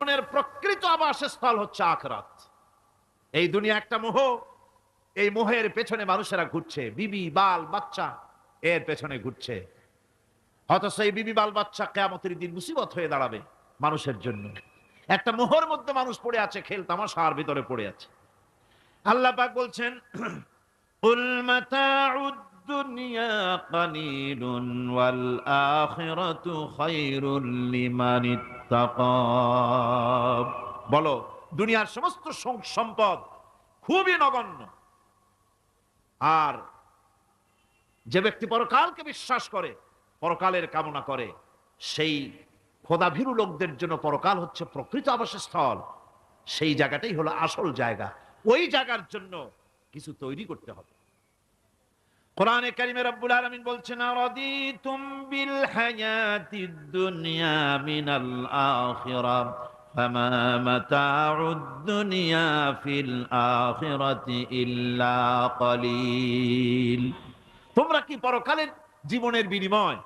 জীবনের প্রকৃত আবাসস্থল হচ্ছে আখিরাত। এই দুনিয়া একটা মোহ, এই মোহের পেছনে মানুষেরা ঘুরছে, বিবি বাল বাচ্চা এর পেছনে ঘুরছে। অথচ এই বিবি বাল বাচ্চা কিয়ামতের দিন মুসিবত হয়ে দাঁড়াবে মানুষের জন্য। একটা মোহর মধ্যে মানুষ পড়ে আছে, খেল তামাশার ভিতরে পড়ে আছে। আল্লাহ পাক বলছেন, কুল মাতাউদ দুনিয়া কালিলুন ওয়াল আখিরাতু খায়রুল লিমান ইত্তাকা। বলো, দুনিয়ার সমস্ত সম্পদ খুবই নগণ্য, আর যে ব্যক্তি পরকালকে বিশ্বাস করে, পরকালের কামনা করে, সেই খোদাভীরু লোকদের জন্য পরকাল হচ্ছে প্রকৃত আবাসস্থল। সেই জায়গাটাই হলো আসল জায়গা। ওই জায়গার জন্য কিছু তৈরি করতে হবে। কোরআনে কারিমে রব্বুল আলামিন বলছেন, আরাদিতুম বিল হায়াতিদ দুনিয়া মিনাল আখিরাহ ফামা মাতাউদ দুনিয়া ফিল আখিরাতি ইল্লা কলিল। তোমরা কি পরকালের জীবনের বিনিময়